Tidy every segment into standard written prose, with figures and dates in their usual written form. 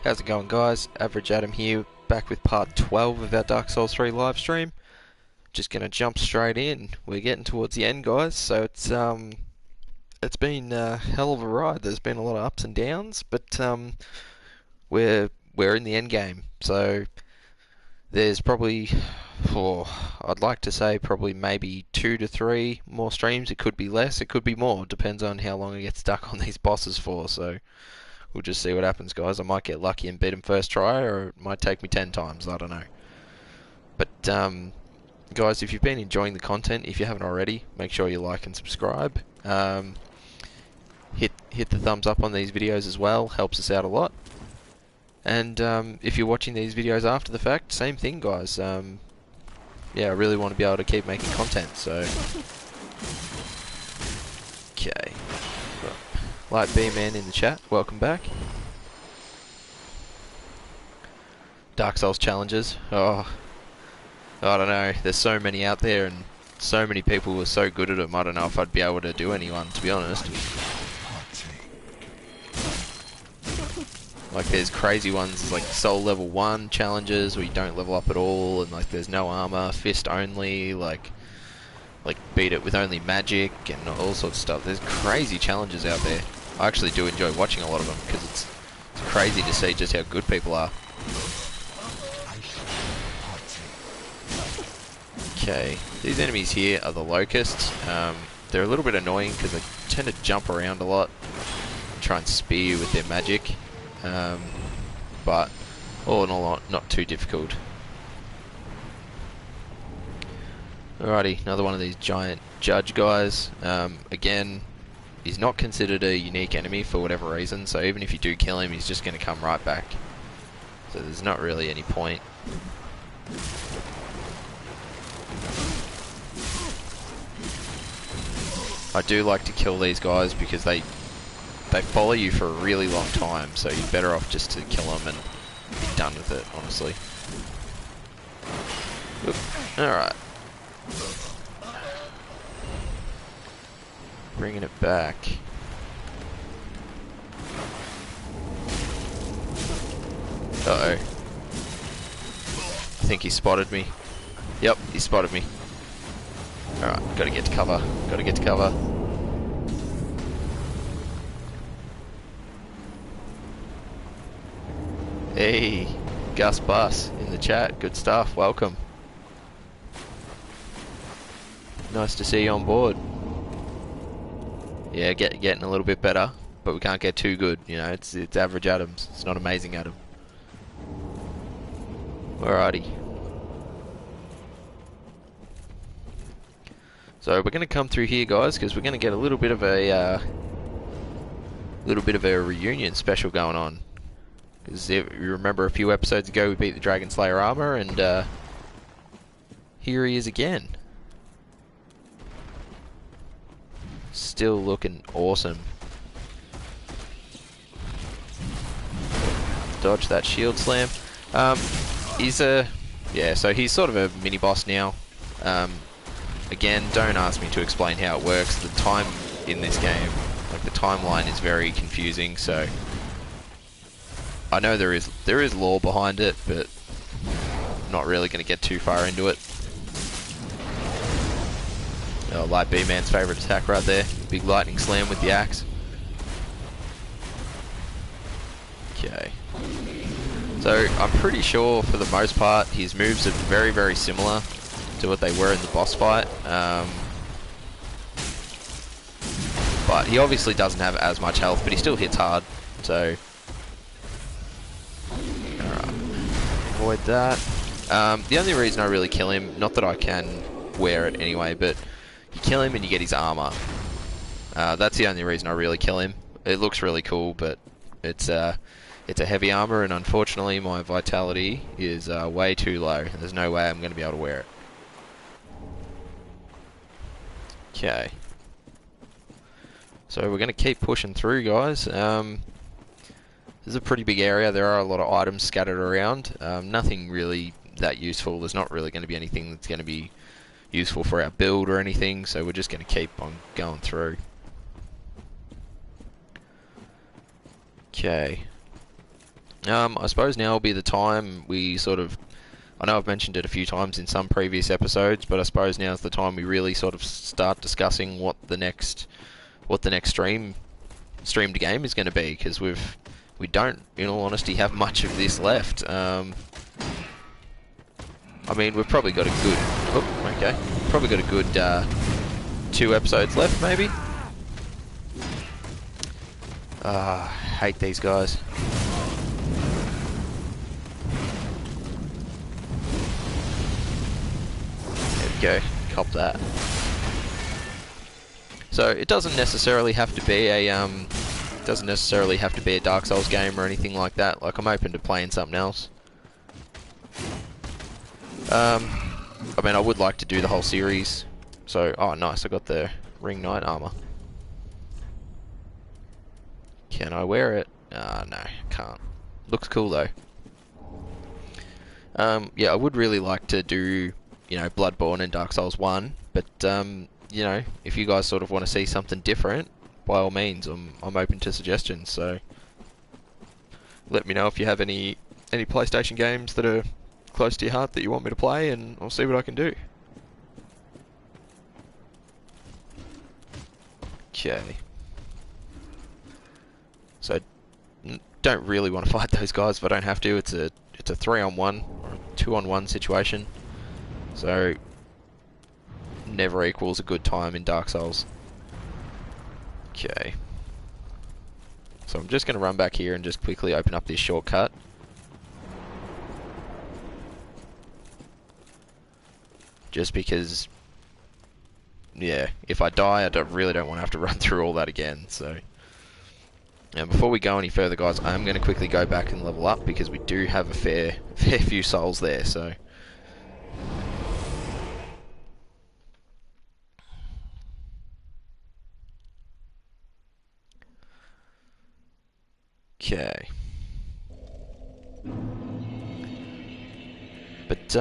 How's it going, guys? Average Adam here, back with part 12 of our Dark Souls 3 live stream. Just gonna jump straight in. We're getting towards the end, guys, so it's been a hell of a ride. There's been a lot of ups and downs, but we're in the end game. So there's probably, I'd like to say probably maybe 2 to 3 more streams. It could be less, it could be more. Depends on how long I get stuck on these bosses for. So we'll just see what happens, guys. I might get lucky and beat him first try, or it might take me 10 times. I don't know. But, guys, if you've been enjoying the content, if you haven't already, make sure you like and subscribe. Hit the thumbs up on these videos as well. Helps us out a lot. And if you're watching these videos after the fact, same thing, guys. Yeah, I really want to be able to keep making content, so... Okay. Light B-Man in the chat, welcome back. Dark Souls challenges. Oh, I don't know. There's so many out there, and so many people are so good at them. I don't know if I'd be able to do anyone, to be honest. Like, there's crazy ones, like Soul Level 1 challenges where you don't level up at all, and like there's no armor, fist only, like beat it with only magic and all sorts of stuff. There's crazy challenges out there. I actually do enjoy watching a lot of them because it's crazy to see just how good people are. Okay, these enemies here are the locusts. They're a little bit annoying because they tend to jump around a lot and try and spear you with their magic. But all in all, not too difficult. Alrighty, another one of these giant judge guys. Again, he's not considered a unique enemy for whatever reason, so even if you do kill him, he's just going to come right back. So there's not really any point. I do like to kill these guys because they follow you for a really long time, so you're better off just to kill them and be done with it, honestly. Alright. Bringing it back. Uh-oh. I think he spotted me. Yep, he spotted me. Alright, gotta get to cover. Gotta get to cover. Hey, Gus Bus in the chat. Good stuff. Welcome. Nice to see you on board. Yeah, getting a little bit better, but we can't get too good. You know, it's average Adams. It's not amazing Adam. Alrighty. So we're going to come through here, guys, because we're going to get a little bit of a reunion special going on. Because if you remember a few episodes ago, we beat the Dragon Slayer armor, and here he is again. Still looking awesome. Dodge that shield slam. So he's sort of a mini boss now. Again, don't ask me to explain how it works. The time in this game, like the timeline, is very confusing. So I know there is lore behind it, but I'm not really going to get too far into it. Oh, Light B-Man's favourite attack right there. Big lightning slam with the axe. Okay. So, I'm pretty sure, for the most part, his moves are very, very similar to what they were in the boss fight. But he obviously doesn't have as much health, but he still hits hard. So, alright. Avoid that. The only reason I really kill him, not that I can wear it anyway, but you kill him and you get his armor. That's the only reason I really kill him. It looks really cool, but it's a heavy armor, and unfortunately my vitality is way too low. There's no way I'm going to be able to wear it. Okay. So we're going to keep pushing through, guys. This is a pretty big area. There are a lot of items scattered around. Nothing really that useful. There's not really going to be anything that's going to be useful for our build or anything, so we're just going to keep on going through. Okay. I suppose now will be the time we sort of. I know I've mentioned it a few times in some previous episodes, but I suppose now's the time we really sort of start discussing what the next streamed game is going to be, because we don't, in all honesty, have much of this left. I mean, we've probably got a good. Oh, okay. Probably got a good 2 episodes left, maybe. Hate these guys. There we go. Cop that. So it doesn't necessarily have to be a Dark Souls game or anything like that. Like, I'm open to playing something else. I mean, I would like to do the whole series. So, oh nice, I got the Ring Knight armor. Can I wear it? No, can't. Looks cool though. Yeah, I would really like to do, you know, Bloodborne and Dark Souls 1, but you know, if you guys sort of want to see something different, by all means, I'm open to suggestions. So let me know if you have any PlayStation games that are close to your heart that you want me to play, and I'll see what I can do. Okay. So don't really want to fight those guys if I don't have to. It's a 3-on-1 or a 2-on-1 situation. So never equals a good time in Dark Souls. Okay. So I'm just going to run back here and just quickly open up this shortcut. Just because, yeah, if I die, I really don't want to have to run through all that again. So, and before we go any further, guys, I'm going to quickly go back and level up because we do have a fair few souls there. So, okay. But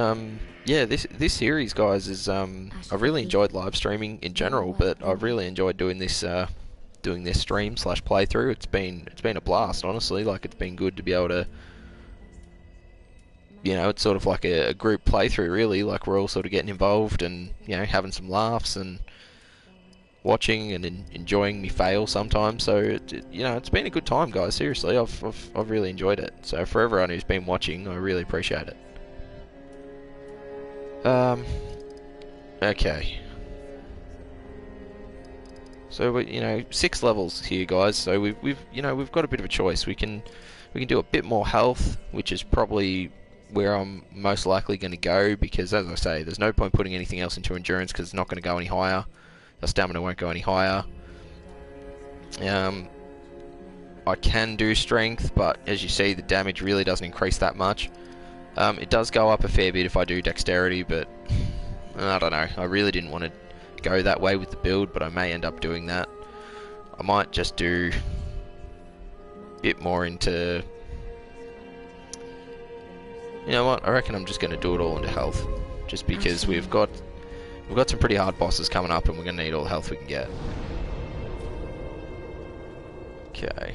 yeah, this series, guys, is I really enjoyed live streaming in general, but I've really enjoyed doing this stream / playthrough. It's been a blast, honestly. Like, it's been good to be able to, you know, it's sort of like a group playthrough, really. Like, we're all sort of getting involved and, you know, having some laughs and watching and enjoying me fail sometimes. So you know, it's been a good time, guys. Seriously, I've really enjoyed it. So for everyone who's been watching, I really appreciate it. Okay. So you know, 6 levels here, guys. So we've you know, we've got a bit of a choice. We can do a bit more health, which is probably where I'm most likely going to go, because, as I say, there's no point putting anything else into endurance because it's not going to go any higher. The stamina won't go any higher. I can do strength, but as you see, the damage really doesn't increase that much. It does go up a fair bit if I do dexterity, but I don't know. I really didn't want to go that way with the build, but I may end up doing that. I might just do a bit more into... You know what? I reckon I'm just going to do it all into health, just because we've got some pretty hard bosses coming up, and we're going to need all the health we can get. Okay.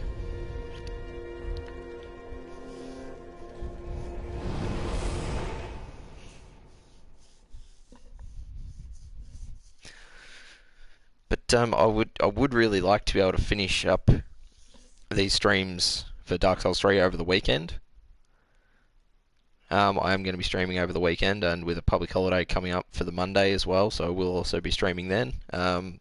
But I would really like to be able to finish up these streams for Dark Souls 3 over the weekend. I am going to be streaming over the weekend, and with a public holiday coming up for the Monday as well, so we'll also be streaming then. I'm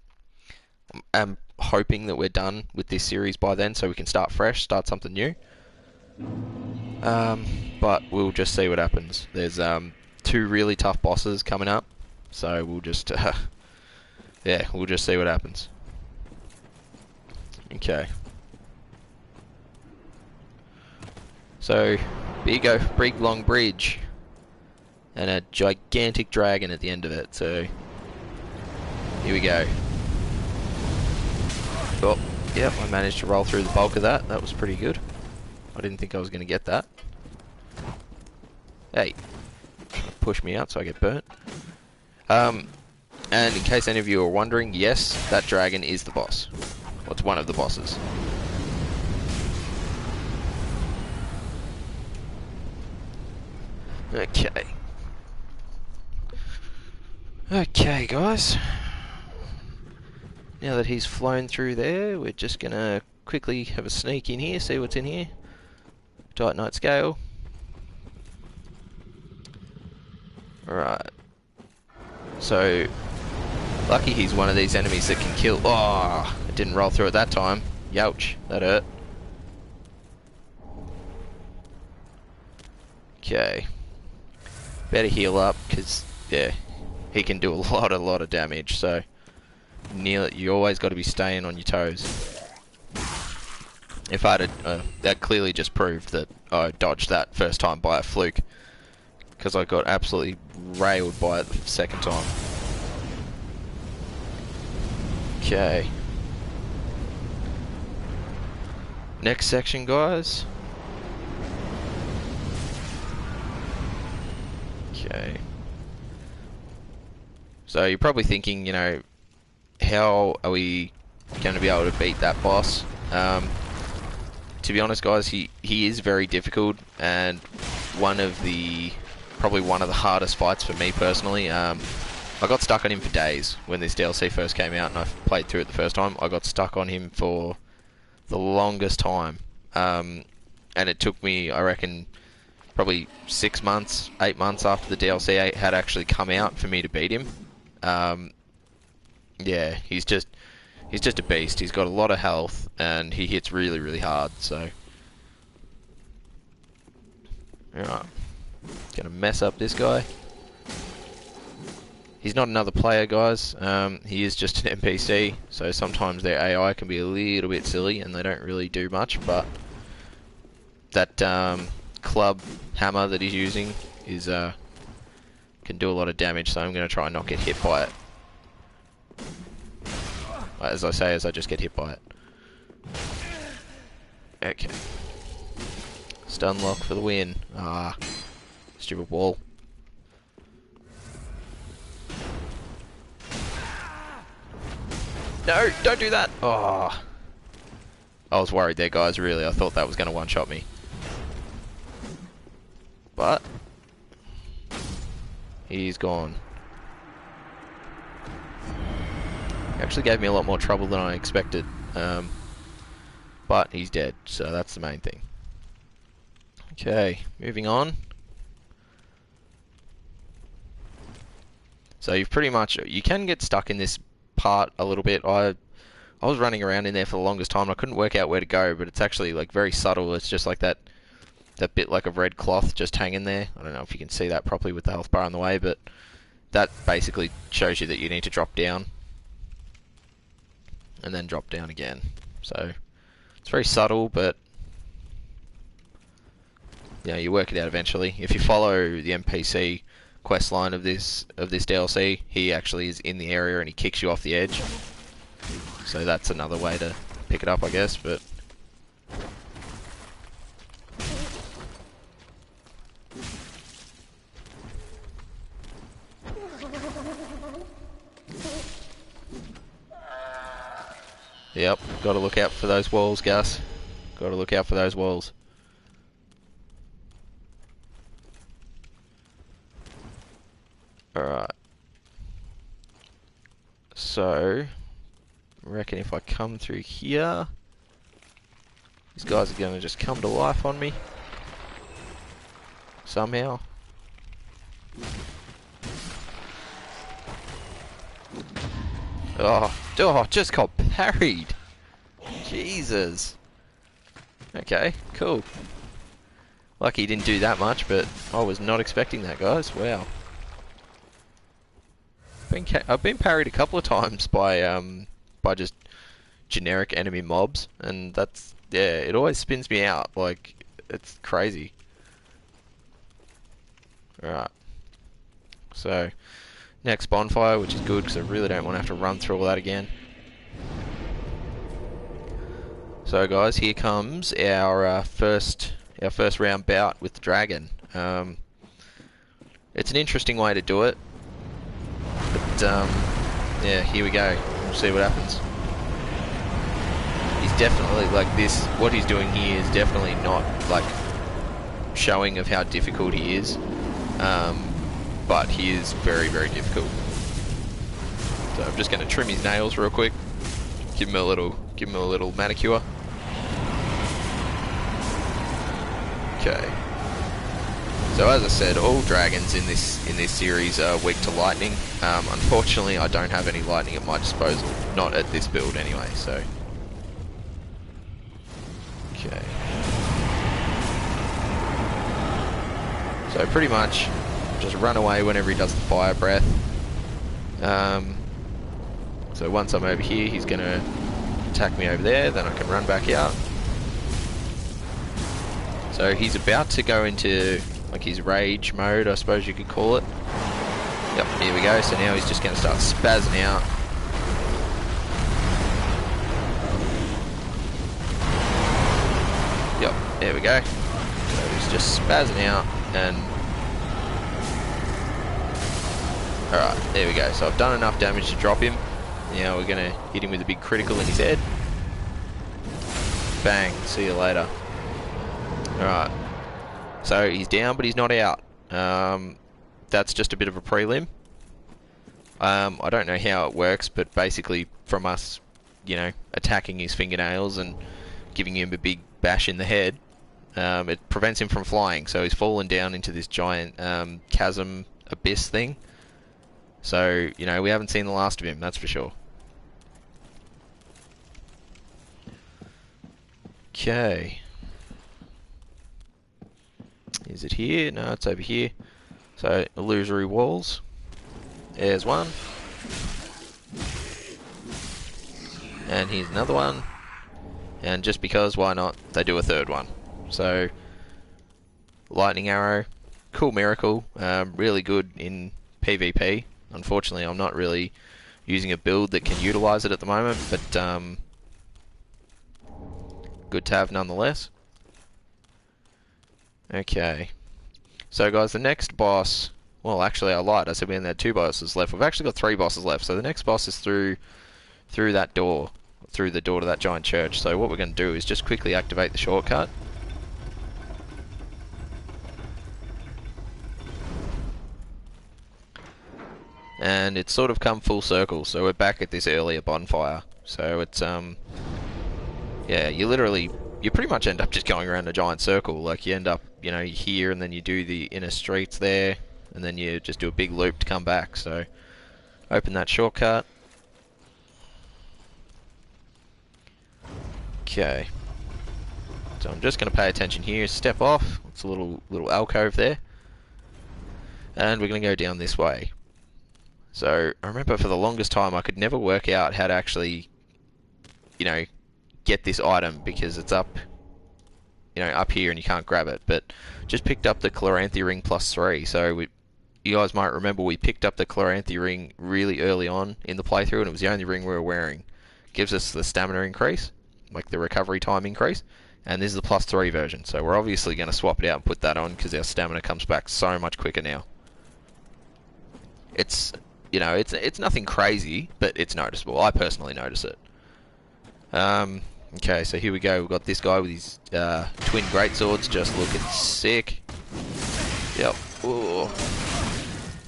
hoping that we're done with this series by then, so we can start fresh, start something new. But we'll just see what happens. There's 2 really tough bosses coming up, so we'll just yeah, we'll just see what happens. Okay. So, big long bridge, and a gigantic dragon at the end of it. So, here we go. Oh, yep, I managed to roll through the bulk of that. That was pretty good. I didn't think I was going to get that. Hey, push me out so I get burnt. And in case any of you are wondering, yes, that dragon is the boss. Well, it's one of the bosses. Okay. Okay, guys. Now that he's flown through there, we're just gonna quickly have a sneak in here, see what's in here. Titanite scale. Alright. So, lucky he's one of these enemies that can kill. Oh, it didn't roll through it that time. Youch, that hurt. Okay. Better heal up, because, yeah, he can do a lot of damage, so you always got to be staying on your toes. If I'd that clearly just proved that I dodged that first time by a fluke, because I got absolutely railed by it the second time. Okay. Next section, guys. Okay. So you're probably thinking, you know, how are we going to be able to beat that boss? To be honest, guys, he is very difficult, and probably one of the hardest fights for me personally. I got stuck on him for days when this DLC first came out, and I played through it the first time. I got stuck on him for the longest time, and it took me, I reckon, probably 6 months, 8 months after the DLC had actually come out for me to beat him. Yeah, he's just a beast. He's got a lot of health, and he hits really hard, so... Alright. Gonna mess up this guy. He's not another player, guys. He is just an NPC, so sometimes their AI can be a little bit silly, and they don't really do much, but... That, club hammer that he's using is, can do a lot of damage, so I'm gonna try and not get hit by it. As I say, as I just get hit by it. Okay. Stun lock for the win. Ah. Stupid wall. No, don't do that! Oh. I was worried there, guys, really. I thought that was going to one-shot me. But... he's gone. Actually gave me a lot more trouble than I expected, but he's dead, so that's the main thing. Okay, moving on. So you've pretty much, you can get stuck in this part a little bit. I was running around in there for the longest time, and I couldn't work out where to go, but it's actually like very subtle. It's just like that bit like of red cloth just hanging there. I don't know if you can see that properly with the health bar on the way, but that basically shows you that you need to drop down. And then drop down again. So it's very subtle, but you know, you work it out eventually. If you follow the NPC quest line of this DLC, he actually is in the area and he kicks you off the edge. So that's another way to pick it up, I guess, but yep, gotta look out for those walls, Gus. Gotta look out for those walls. Alright. So, I reckon if I come through here, these guys are gonna just come to life on me. Somehow. Oh, just got parried. Jesus. Okay, cool. Lucky he didn't do that much, but I was not expecting that, guys. Wow. I've been parried a couple of times by just generic enemy mobs, and that's, yeah, it always spins me out. Like, it's crazy. Alright. So, next bonfire, which is good because I really don't want to have to run through all that again. So guys, here comes our first round bout with the dragon. It's an interesting way to do it, but yeah, here we go. We'll see what happens. He's definitely like this. What he's doing here is definitely not like showing of how difficult he is. but he is very, very difficult. So I'm just going to trim his nails real quick, give him a little manicure. Okay. So as I said, all dragons in this series are weak to lightning. Unfortunately, I don't have any lightning at my disposal, not at this build anyway. So, okay. So pretty much, just run away whenever he does the fire breath. So once I'm over here, he's going to attack me over there. Then I can run back out. So he's about to go into like his rage mode, I suppose you could call it. Yep, here we go. So now he's just going to start spazzing out. Yep, there we go. So he's just spazzing out and... Alright, there we go. So I've done enough damage to drop him. Now we're going to hit him with a big critical in his head. Bang, see you later. Alright. So he's down, but he's not out. That's just a bit of a prelim. I don't know how it works, but basically from us, you know, attacking his fingernails and giving him a big bash in the head, it prevents him from flying. So he's fallen down into this giant chasm abyss thing. So, you know, we haven't seen the last of him, that's for sure. Okay. Is it here? No, it's over here. So, illusory walls. There's one. And here's another one. And just because, why not? They do a third one. So, lightning arrow. Cool miracle. Really good in PvP. Unfortunately, I'm not really using a build that can utilize it at the moment, but good to have nonetheless. Okay. So guys, the next boss... Well, actually I lied. I said we only had 2 bosses left. We've actually got 3 bosses left. So the next boss is through that door. Through the door to that giant church. So what we're going to do is just quickly activate the shortcut. And it's sort of come full circle. So we're back at this earlier bonfire. So it's... yeah, you pretty much end up just going around a giant circle. Like, you end up, you know, here, and then you do the inner streets there, and then you just do a big loop to come back. So, open that shortcut. Okay. So I'm just going to pay attention here. Step off. It's a little alcove there. And we're going to go down this way. So, I remember for the longest time I could never work out how to actually, you know, get this item because it's up, you know, up here and you can't grab it. But just picked up the Chloranthy ring +3. So you guys might remember we picked up the Chloranthy ring really early on in the playthrough, and it was the only ring we were wearing. Gives us the stamina increase, like the recovery time increase, and this is the +3 version. So we're obviously going to swap it out and put that on because our stamina comes back so much quicker now. It's, you know, it's nothing crazy, but it's noticeable. I personally notice it. Okay, so here we go. We've got this guy with his twin greatswords just looking sick. Yep. Ooh.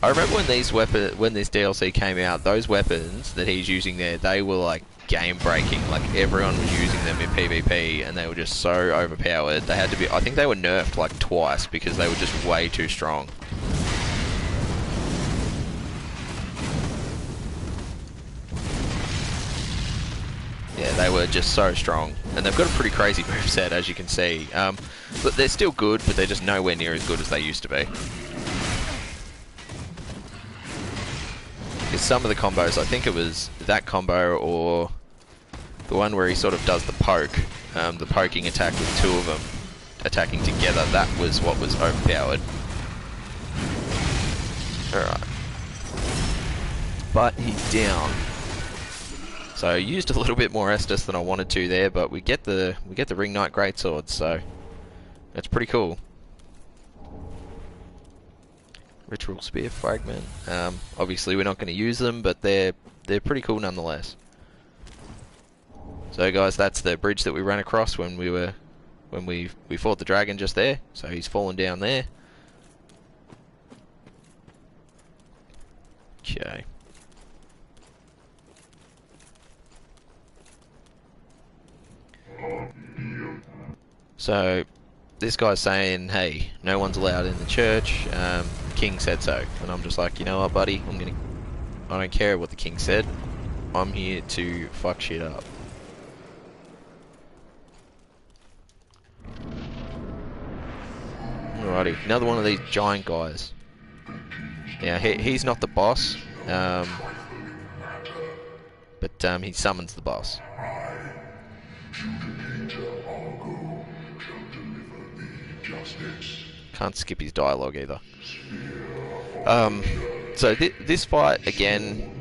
I remember when this DLC came out, those weapons that he's using there, they were like game breaking. Like everyone was using them in PvP, and they were just so overpowered. They had to be. I think they were nerfed like twice because they were just way too strong. Yeah, they were just so strong. And they've got a pretty crazy moveset, as you can see. But they're still good, but they're just nowhere near as good as they used to be. Because some of the combos, I think it was that combo or the one where he sort of does the poke, the poking attack with 2 of them attacking together, that was what was overpowered. Alright. But he's down. So I used a little bit more Estus than I wanted to there, but we get the Ring Knight Greatswords, so that's pretty cool. Ritual Spear Fragment. Obviously we're not going to use them, but they're pretty cool nonetheless. So guys, that's the bridge that we ran across when we fought the dragon just there. So he's fallen down there. Okay. So, this guy's saying, hey, no one's allowed in the church, the king said so. And I'm just like, you know what, buddy, I don't care what the king said, I'm here to fuck shit up. Alrighty, another one of these giant guys. Now, he's not the boss, but he summons the boss. Can't skip his dialogue either. So this fight, again,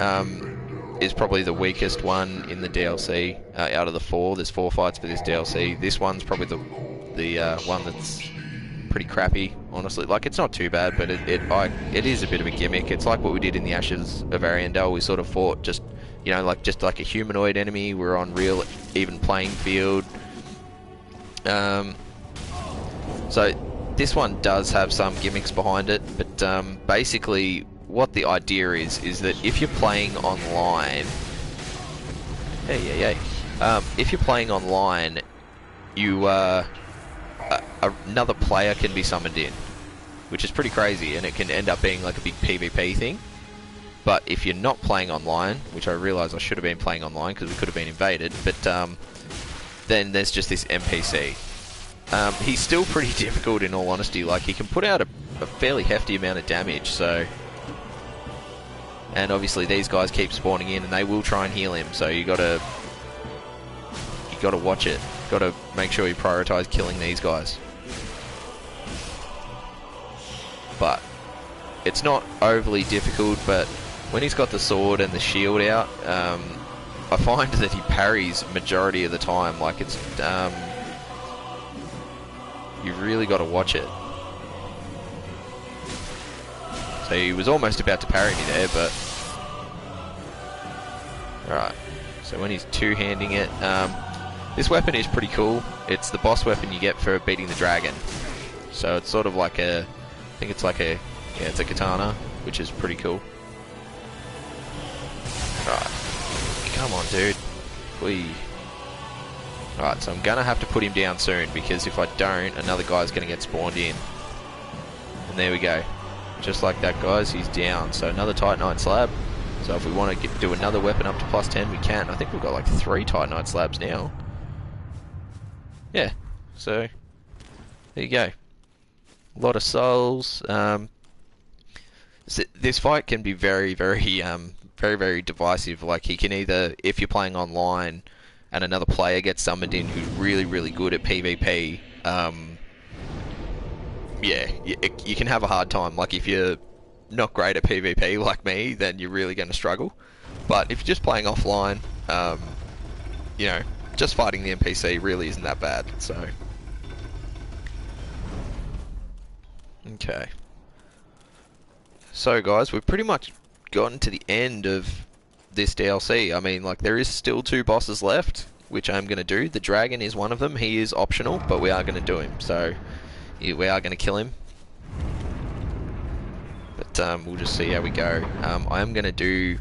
is probably the weakest one in the DLC out of the four. There's 4 fights for this DLC. This one's probably the one that's pretty crappy, honestly. Like, it's not too bad, but it is a bit of a gimmick. It's like what we did in the Ashes of Ariandel. We sort of fought just like a humanoid enemy. We're on real even playing field. So this one does have some gimmicks behind it, but basically what the idea is that if you're playing online, if you're playing online, you another player can be summoned in, which is pretty crazy, and it can end up being like a big PvP thing. But if you're not playing online, which I realise I should have been playing online because we could have been invaded, but then there's just this NPC. He's still pretty difficult in all honesty. Like, he can put out a fairly hefty amount of damage, so... And obviously these guys keep spawning in and they will try and heal him, so you gotta watch it. Gotta make sure you prioritise killing these guys. But it's not overly difficult, but when he's got the sword and the shield out, I find that he parries majority of the time. Like, it's you've really got to watch it. So he was almost about to parry me there, but... Alright, so when he's two-handing it, this weapon is pretty cool. It's the boss weapon you get for beating the dragon. So it's sort of like a... I think it's like a... Yeah, it's a katana, which is pretty cool. Right. Come on, dude. Whee. Alright, so I'm gonna have to put him down soon, because if I don't, another guy's gonna get spawned in. And there we go. Just like that, guys, he's down. So another Titanite slab. So if we want to do another weapon up to +10, we can. I think we've got like 3 Titanite slabs now. Yeah, so there you go. A lot of souls. This fight can be very, very divisive. Like, he can either, if you're playing online and another player gets summoned in who's really, really good at PvP, yeah, you can have a hard time. Like, if you're not great at PvP like me, then you're really going to struggle. But if you're just playing offline, you know, just fighting the NPC really isn't that bad, so... Okay. So, guys, we've pretty much gotten to the end of this DLC. I mean, like, there is still 2 bosses left, which I'm going to do. The dragon is one of them. He is optional, but we are going to do him, so... we are going to kill him. But we'll just see how we go. I am going to do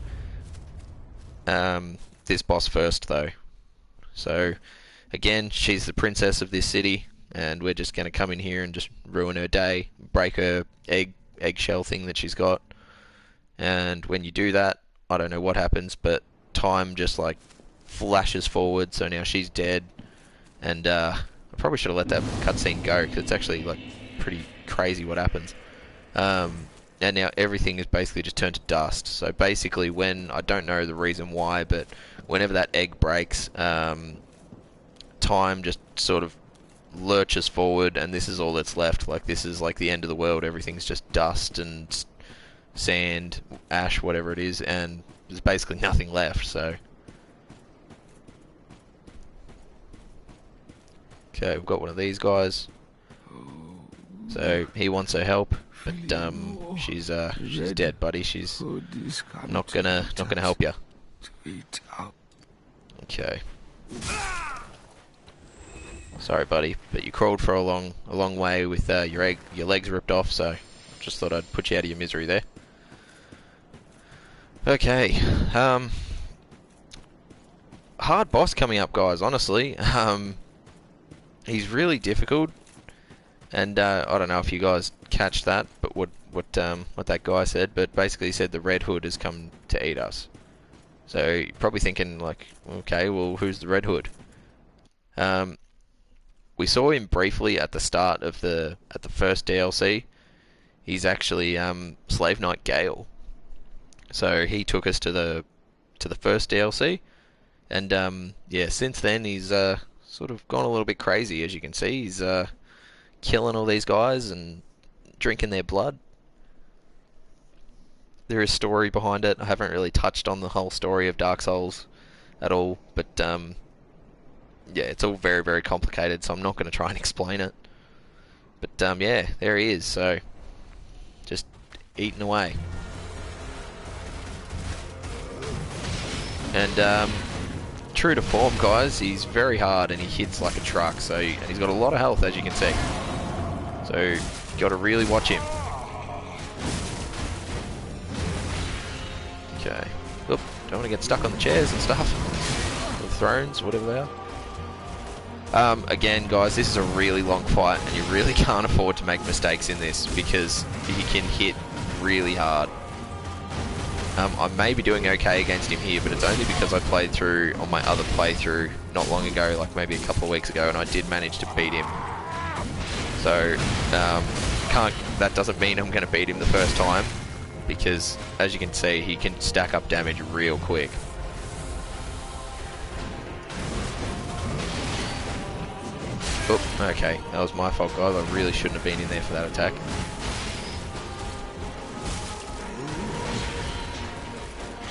this boss first, though. So, again, she's the princess of this city, and we're just going to come in here and just ruin her day, break her eggshell thing that she's got. And when you do that, I don't know what happens, but time just, like, flashes forward, so now she's dead. And I probably should have let that cutscene go, because it's actually, like, pretty crazy what happens. And now everything is basically just turned to dust. So basically, when, I don't know the reason why, but whenever that egg breaks, time just sort of lurches forward, and this is all that's left. Like, this is like the end of the world. Everything's just dust and sand, ash, whatever it is, and there's basically nothing left, so... Okay, we've got one of these guys. So he wants her help, but she's dead, buddy. She's not gonna help you. Okay. Sorry, buddy, but you crawled for a long way with your legs ripped off. So just thought I'd put you out of your misery there. Okay. Hard boss coming up, guys, honestly. He's really difficult. And I don't know if you guys catch that, but what that guy said, but basically he said the Red Hood has come to eat us. So you're probably thinking like, okay, well, who's the Red Hood? We saw him briefly at the start of the first DLC. He's actually Slave Knight Gale. So he took us to the first DLC, and yeah, since then he's sort of gone a little bit crazy. As you can see, he's killing all these guys and drinking their blood. There is story behind it. I haven't really touched on the whole story of Dark Souls at all, but yeah, it's all very, very complicated, so I'm not going to try and explain it. But yeah, there he is, so just eating away. And true to form, guys, he's very hard and he hits like a truck, so and he's got a lot of health, as you can see. So you got to really watch him. Okay. Oop, don't want to get stuck on the chairs and stuff. Or the thrones, whatever they are. Again, guys, this is a really long fight, and you really can't afford to make mistakes in this because he can hit really hard. I may be doing okay against him here, but it's only because I played through on my other playthrough not long ago, like maybe a couple of weeks ago, and I did manage to beat him. So, that doesn't mean I'm going to beat him the first time, because, as you can see, he can stack up damage real quick. Oh, okay, that was my fault, guys. I really shouldn't have been in there for that attack.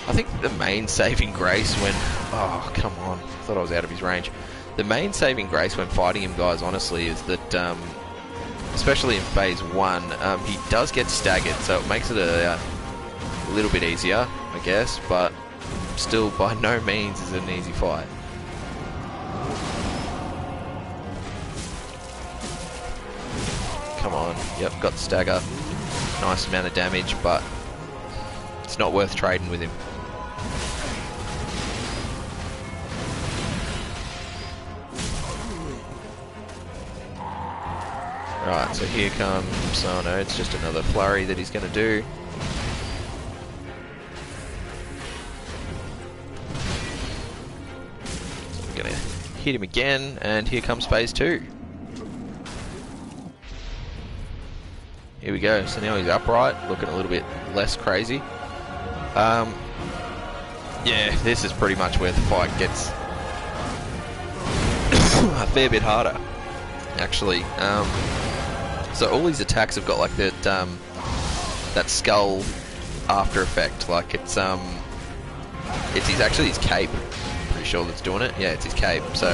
I think the main saving grace when... Oh, come on. I thought I was out of his range. The main saving grace when fighting him, guys, honestly, is that, especially in Phase 1, he does get staggered, so it makes it a little bit easier, I guess, but still, by no means is it an easy fight. Come on. Yep, got the stagger. Nice amount of damage, but it's not worth trading with him. Right, so here comes... Oh no, it's just another flurry that he's going to do. So we're going to hit him again, and here comes Phase 2. Here we go, so now he's upright, looking a little bit less crazy. Yeah, this is pretty much where the fight gets a fair bit harder, actually. So all these attacks have got like that that skull after effect. Like it's actually his cape. I'm pretty sure that's doing it. Yeah, it's his cape. So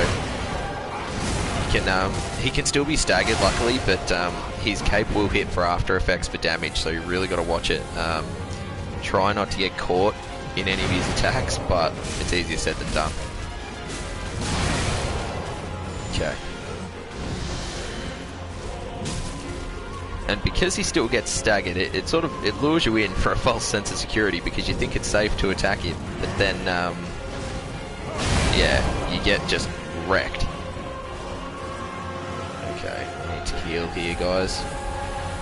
he can still be staggered, luckily, but his cape will hit for after effects for damage. So you really got to watch it. Try not to get caught in any of his attacks, but it's easier said than done. Okay. And because he still gets staggered, it lures you in for a false sense of security because you think it's safe to attack him, but then yeah, you get just wrecked. Okay, I need to heal here, guys.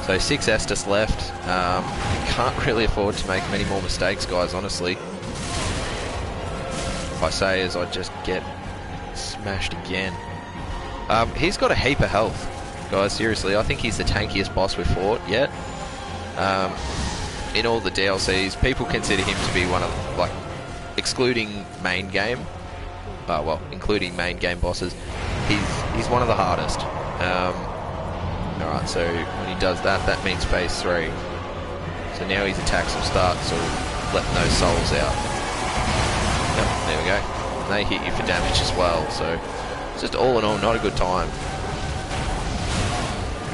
So 6 Estus left. Can't really afford to make many more mistakes, guys, honestly. If I say as I just get smashed again. He's got a heap of health. Guys, seriously, I think he's the tankiest boss we've fought yet. In all the DLCs, people consider him to be one of, like, excluding main game, well, including main game bosses, he's one of the hardest. Alright, so when he does that, that means Phase 3. So now his attacks will start sort of letting those souls out. Yep, there we go. And they hit you for damage as well, so it's just all in all not a good time.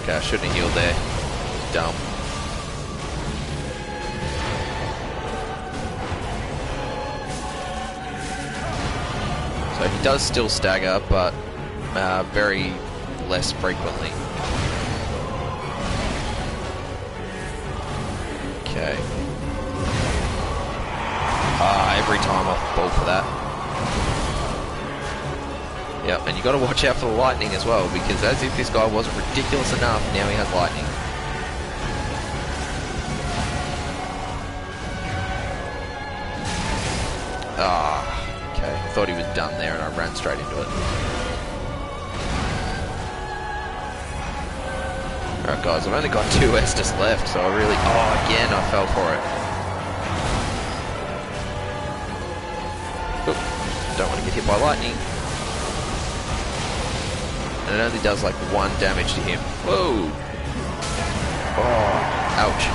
Okay, I shouldn't have healed there. Dumb. So he does still stagger, but very less frequently. Okay. Ah, every time I fall for that. Yep, and you got to watch out for the lightning as well, because as if this guy wasn't ridiculous enough, now he has lightning. Ah, okay. I thought he was done there, and I ran straight into it. Alright, guys, I've only got 2 Estus left, so I really... Oh, again, I fell for it. Oop, don't want to get hit by lightning. And it only does like 1 damage to him. Whoa! Oh, ouch.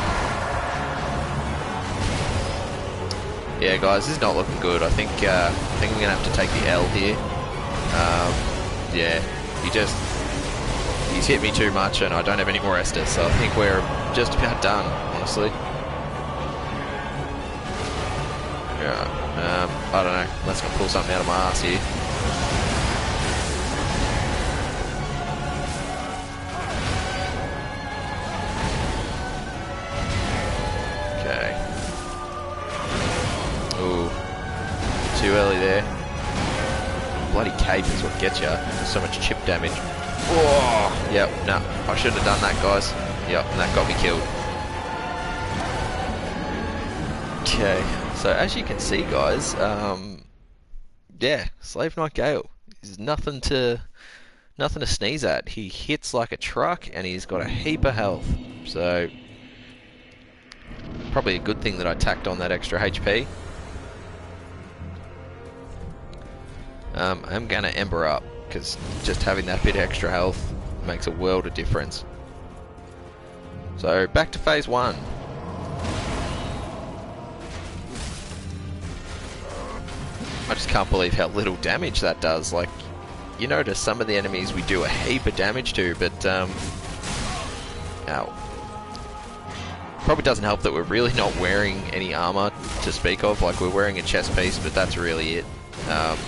Yeah, guys, this is not looking good. I think I'm gonna have to take the L here. Yeah, he's hit me too much, and I don't have any more Estus, so I think we're just about done, honestly. Yeah, I don't know. Let's go pull something out of my ass here. Too early there. Bloody cape is what gets you. There's so much chip damage. Oh, yep, no. I shouldn't have done that, guys. Yep, and that got me killed. Okay, so as you can see, guys, yeah, Slave Knight Gale is nothing to sneeze at. He hits like a truck, and he's got a heap of health. So probably a good thing that I tacked on that extra HP. I'm gonna Ember up, because just having that bit of extra health makes a world of difference. So back to phase 1. I just can't believe how little damage that does. Like, you notice some of the enemies we do a heap of damage to, but ow. Probably doesn't help that we're really not wearing any armor to speak of. Like, we're wearing a chest piece, but that's really it.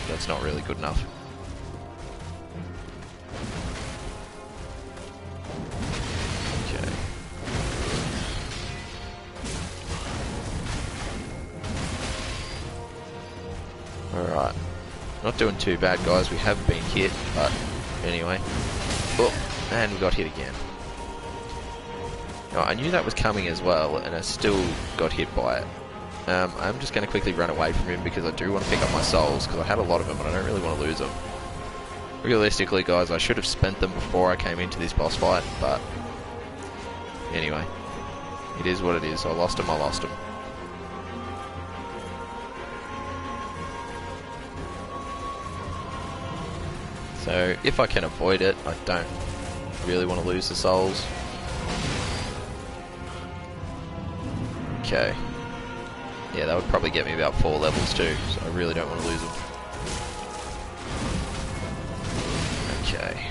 That's not really good enough. Okay. Alright. Not doing too bad, guys. We have been hit, but anyway. Oh, and we got hit again. Now, I knew that was coming as well, and I still got hit by it. I'm just going to quickly run away from him because I do want to pick up my souls, because I had a lot of them and I don't really want to lose them. Realistically, guys, I should have spent them before I came into this boss fight, but anyway, it is what it is. I lost them, I lost them. So if I can avoid it, I don't really want to lose the souls. Okay. Yeah, that would probably get me about 4 levels too, so I really don't want to lose them. Okay.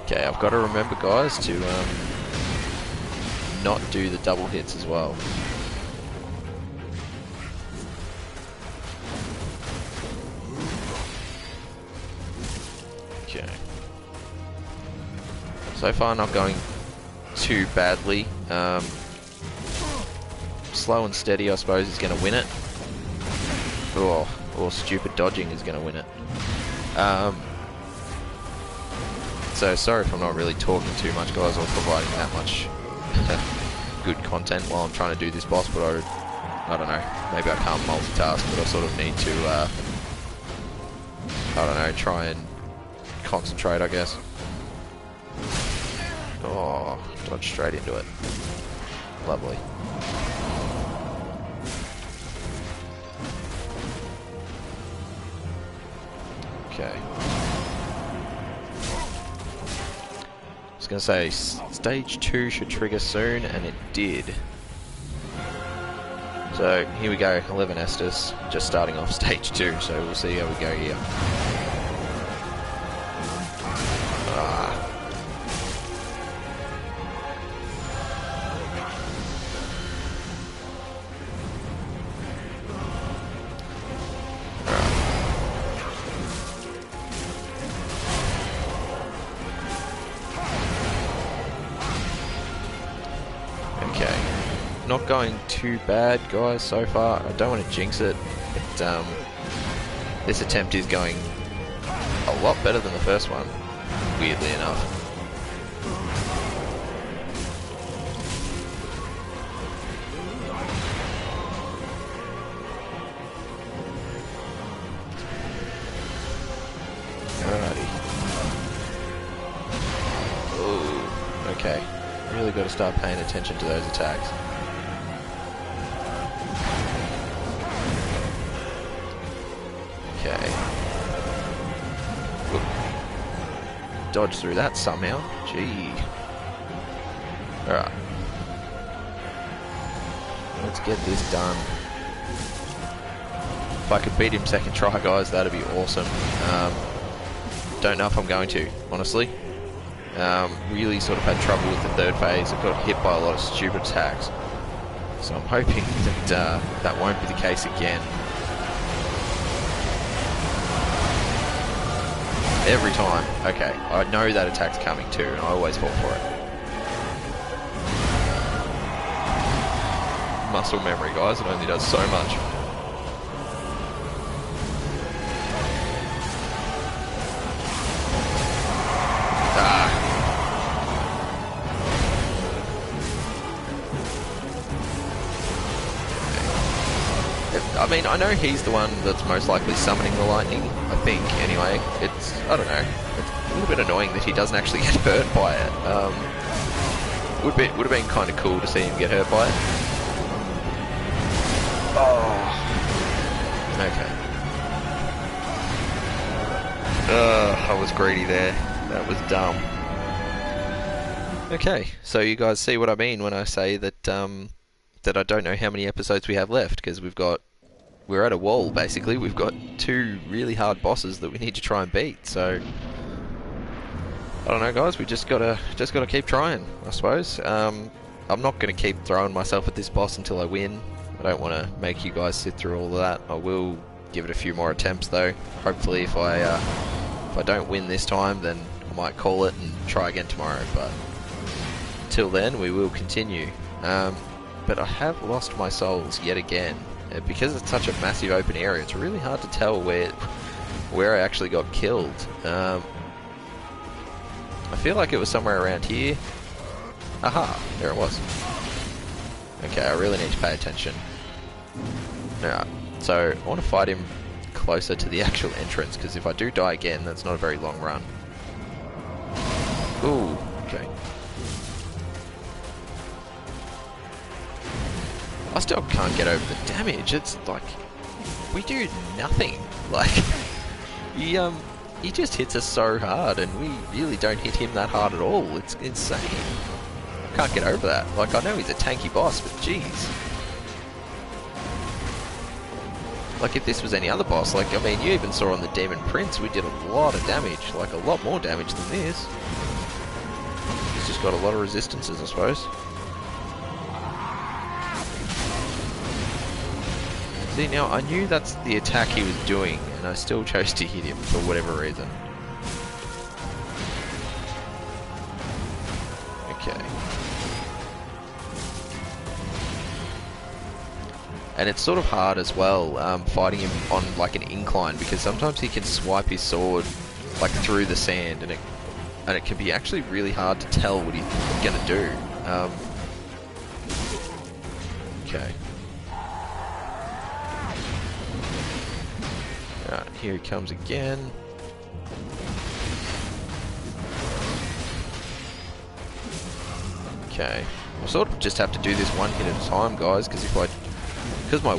Okay, I've got to remember, guys, to not do the double hits as well. Okay. So far not going too badly. Slow and steady, I suppose, is going to win it. Or stupid dodging is going to win it. So sorry if I'm not really talking too much, guys, or providing that much good content while I'm trying to do this boss, but I don't know, maybe I can't multitask, but I sort of need to, I don't know, try and concentrate, I guess. Oh, dodge straight into it. Lovely. Okay. I was going to say, stage 2 should trigger soon, and it did. So, here we go, 11 Estus, just starting off stage 2, so we'll see how we go here. not going too bad, guys, so far. I don't want to jinx it, but this attempt is going a lot better than the first one, weirdly enough. Alrighty. Ooh, okay. Really got to start paying attention to those attacks. Okay. Oop. Dodge through that somehow. Gee. Alright. Let's get this done. If I could beat him second try, guys, that'd be awesome. Don't know if I'm going to, honestly. Really sort of had trouble with the third phase. I got hit by a lot of stupid attacks. So I'm hoping that that won't be the case again. Every time. Okay, I know that attack's coming too, and I always fall for it. Muscle memory, guys. It only does so much. I mean, I know he's the one that's most likely summoning the lightning, I think, anyway. It's, I don't know, it's a little bit annoying that he doesn't actually get hurt by it. Would have been kind of cool to see him get hurt by it. Oh. Okay. I was greedy there. That was dumb. Okay, so you guys see what I mean when I say that, that I don't know how many episodes we have left, because we're at a wall, basically. We've got two really hard bosses that we need to try and beat, so I don't know, guys, we just gotta keep trying, I suppose. I'm not gonna keep throwing myself at this boss until I win. I don't want to make you guys sit through all of that. I will give it a few more attempts though. Hopefully if I don't win this time, then I might call it and try again tomorrow, but till then we will continue. But I have lost my souls yet again. Because it's such a massive open area, it's really hard to tell where I actually got killed. I feel like it was somewhere around here. Aha, there it was. Okay, I really need to pay attention. Alright, so I want to fight him closer to the actual entrance, because if I do die again, that's not a very long run. Ooh, okay. I still can't get over the damage. It's like, we do nothing. Like, he just hits us so hard, and we really don't hit him that hard at all. It's insane. Can't get over that. Like, I know he's a tanky boss, but jeez. Like, if this was any other boss, like, I mean, you even saw on the Demon Prince, we did a lot of damage. Like, a lot more damage than this. He's just got a lot of resistances, I suppose. See, now I knew that's the attack he was doing, and I still chose to hit him for whatever reason. Okay. And it's sort of hard as well, fighting him on like an incline, because sometimes he can swipe his sword like through the sand, and it can be actually really hard to tell what he's gonna do. Okay. Alright, here he comes again. Okay, I sort of just have to do this one hit at a time, guys, because because my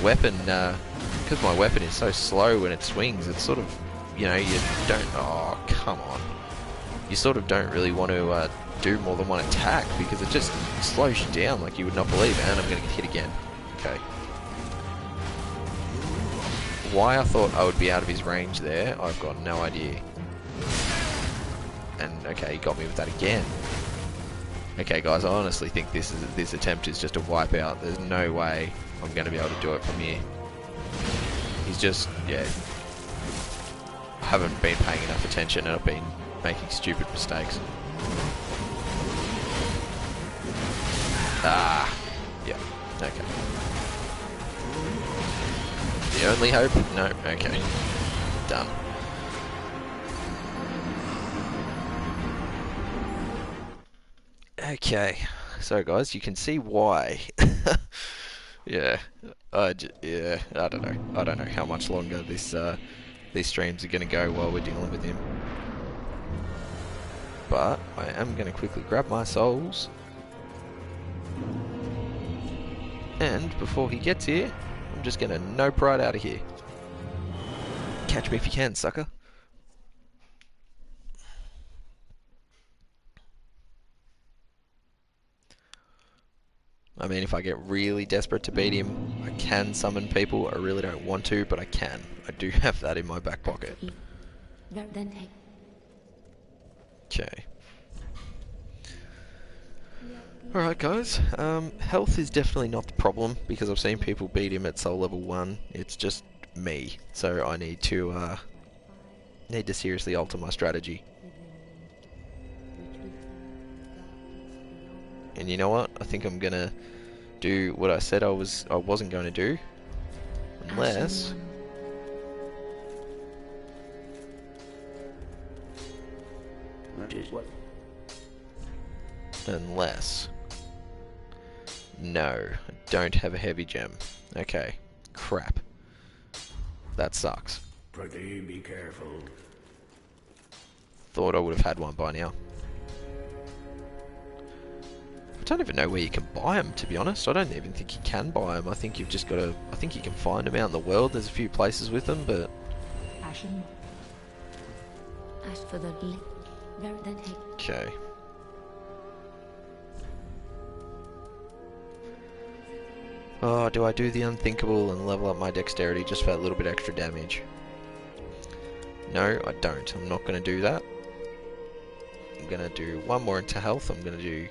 weapon is so slow when it swings, it's sort of, you know, you don't. Oh, come on! You sort of don't really want to do more than one attack, because it just slows you down like you would not believe. And I'm going to get hit again. Okay. Why I thought I would be out of his range there, I've got no idea. And okay, he got me with that again. Okay, guys, I honestly think this attempt is just a wipeout. There's no way I'm going to be able to do it from here. He's just, yeah. I haven't been paying enough attention, and I've been making stupid mistakes. Ah, yeah. Okay. The only hope? No. Okay. Done. Okay. So guys, you can see why. Yeah. Yeah. I don't know. I don't know how much longer these streams are going to go while we're dealing with him. But I am going to quickly grab my souls. And before he gets here, I'm just going to no pride out of here. Catch me if you can, sucker. I mean, if I get really desperate to beat him, I can summon people. I really don't want to, but I can. I do have that in my back pocket. Okay. Alright guys, health is definitely not the problem, because I've seen people beat him at soul level 1. It's just me. So I need to seriously alter my strategy. And you know what? I think I'm gonna do what I said I wasn't going to do. Unless... No, I don't have a heavy gem. Okay. Crap. That sucks. Pretty be careful. Thought I would have had one by now. I don't even know where you can buy them, to be honest. I don't even think you can buy them. I think you've just got to... I think you can find them out in the world. There's a few places with them, but... Okay. Oh, do I do the unthinkable and level up my dexterity just for a little bit extra damage? No, I don't. I'm not going to do that. I'm going to do one more into health. I'm going to do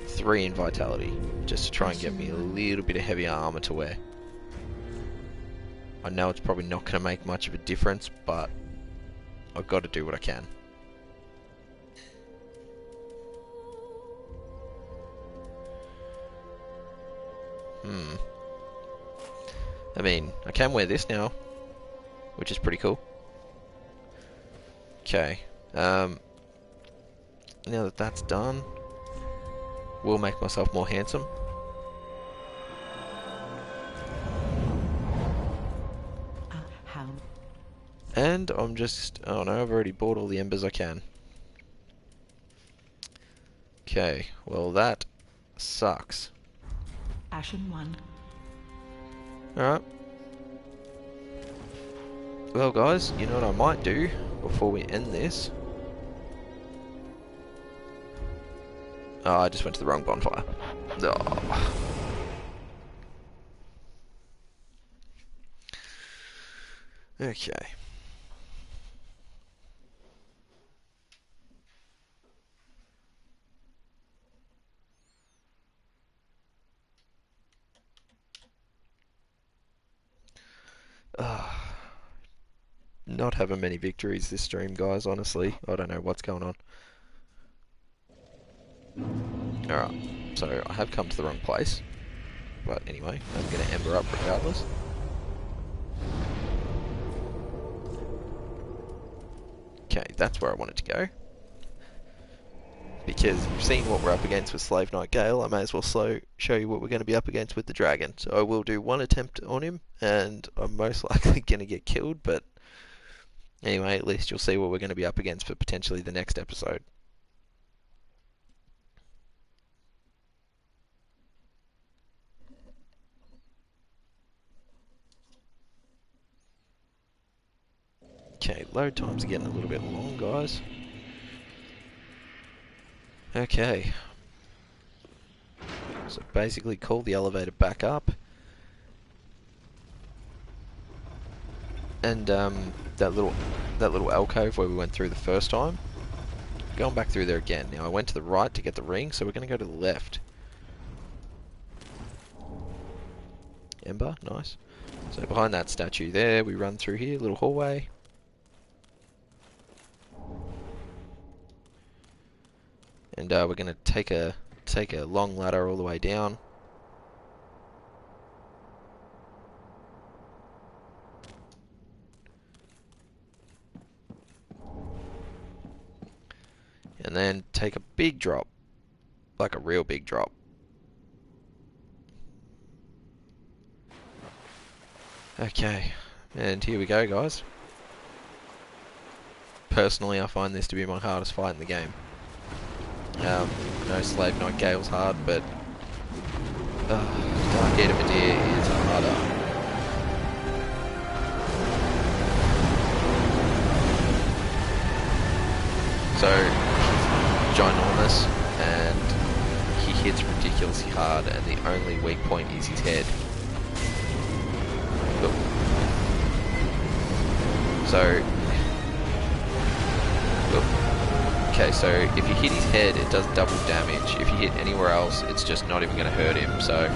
3 in vitality, just to try and get me a little bit of heavier armor to wear. I know it's probably not going to make much of a difference, but I've got to do what I can. I mean, I can wear this now, which is pretty cool. Okay. Now that that's done, will make myself more handsome. And I'm just... oh no, I've already bought all the embers I can. Okay, well that sucks. Ashen 1. Alright. Well guys, you know what I might do before we end this? Oh, I just went to the wrong bonfire. Oh. Okay. Not having many victories this stream, guys, honestly. I don't know what's going on. Alright, so I have come to the wrong place. But anyway, I'm going to ember up regardless. Okay, that's where I wanted to go. Because you've seen what we're up against with Slave Knight Gale, I may as well show you what we're going to be up against with the dragon. So I will do one attempt on him, and I'm most likely going to get killed, but anyway, at least you'll see what we're going to be up against for potentially the next episode. Okay, load times are getting a little bit long, guys. Okay. So basically call the elevator back up. And that little alcove where we went through the first time. Going back through there again. Now I went to the right to get the ring, so we're going to go to the left. Ember, nice. So behind that statue there, we run through here, little hallway. And we're going to take take a long ladder all the way down. And then take a big drop, like a real big drop. Okay, and here we go, guys. Personally, I find this to be my hardest fight in the game. No Slave Knight Gale's hard, but Dark Eater Midir is harder. So, he's ginormous, and he hits ridiculously hard, and the only weak point is his head. Oop. So, okay, so if you hit his head, it does double damage. If you hit anywhere else, it's just not even going to hurt him, so...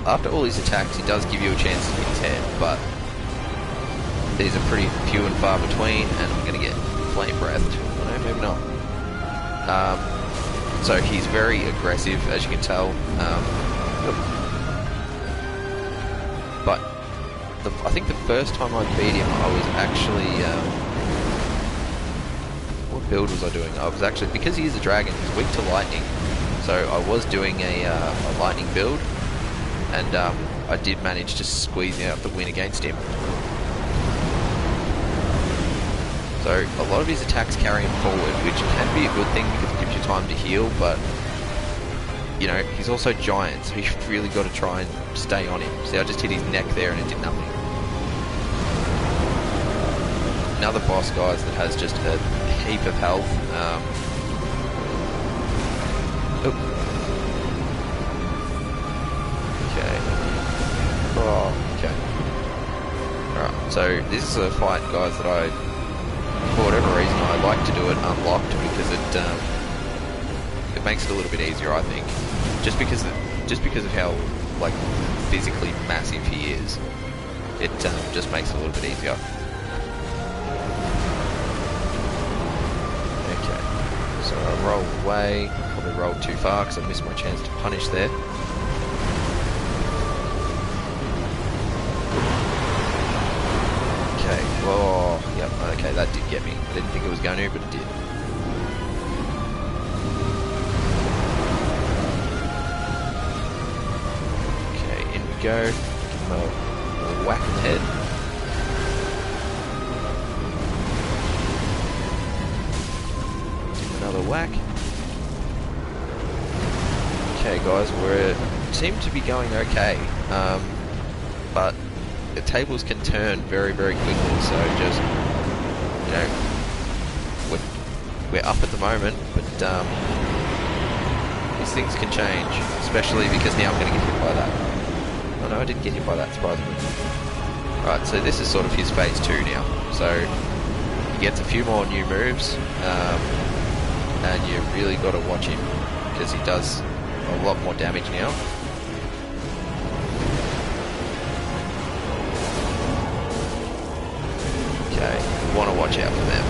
after all his attacks, he does give you a chance to hit his head, but these are pretty few and far between, and I'm going to get flame breathed. No, maybe not. So he's very aggressive, as you can tell. But I think the first time I beat him, I was actually... what build was I doing? I was actually... Because he is a dragon, he's weak to lightning. So I was doing a lightning build. And I did manage to squeeze out the win against him. So a lot of his attacks carry him forward, which can be a good thing because it gives you time to heal, but... You know, he's also giant, so you've really got to try and stay on him. See, I just hit his neck there and it did nothing. Another boss, guys, that has just a heap of health. Okay. Oh, okay. Alright, so this is a fight, guys, that I, for whatever reason, I like to do it unlocked because it makes it a little bit easier, I think. Just because of how, like, physically massive he is, it just makes it a little bit easier. Okay, so I roll away. Probably rolled too far because I missed my chance to punish there. Okay, whoa, yep, okay, that did get me. I didn't think it was going to, but it did. Go, give him a whack in the head. Give him another whack. Okay, guys, we seem to be going okay, but the tables can turn very, very quickly. So just, you know, we're up at the moment, but these things can change, especially because now I'm going to get hit by that. Oh no, I didn't get hit by that, surprisingly. Right, so this is sort of his phase 2 now. So, he gets a few more new moves, and you really got to watch him, because he does a lot more damage now. Okay, you want to watch out for them.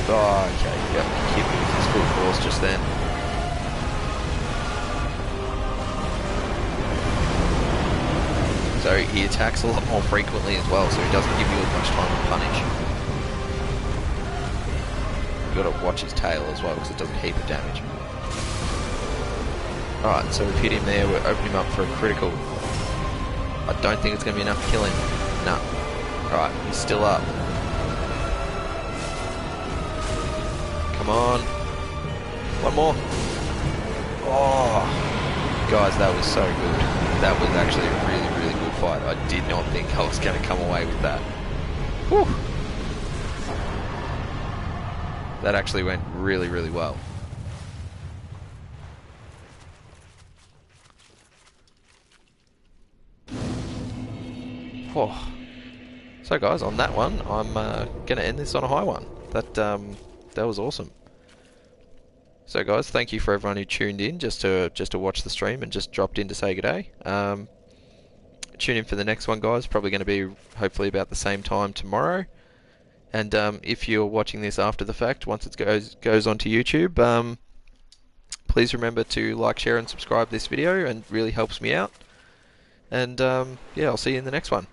Oh, okay, yep, he hit me with his full force just then. So he attacks a lot more frequently as well, so he doesn't give you as much time to punish. You've got to watch his tail as well, because it does a heap of damage. Alright, so we've hit him there, we're opening him up for a critical. I don't think it's going to be enough to kill him. No. Alright, he's still up. Come on. One more. Oh, guys, that was so good. That was actually a really, really good fight. I did not think I was going to come away with that. Whew. That actually went really, really well. Whew. So guys, on that one, I'm going to end this on a high one. That was awesome. So guys, thank you for everyone who tuned in just to watch the stream and just dropped in to say good day. tune in for the next one, guys. Probably going to be hopefully about the same time tomorrow. And if you're watching this after the fact, once it goes onto YouTube, please remember to like, share, and subscribe this video, and it really helps me out. And yeah, I'll see you in the next one.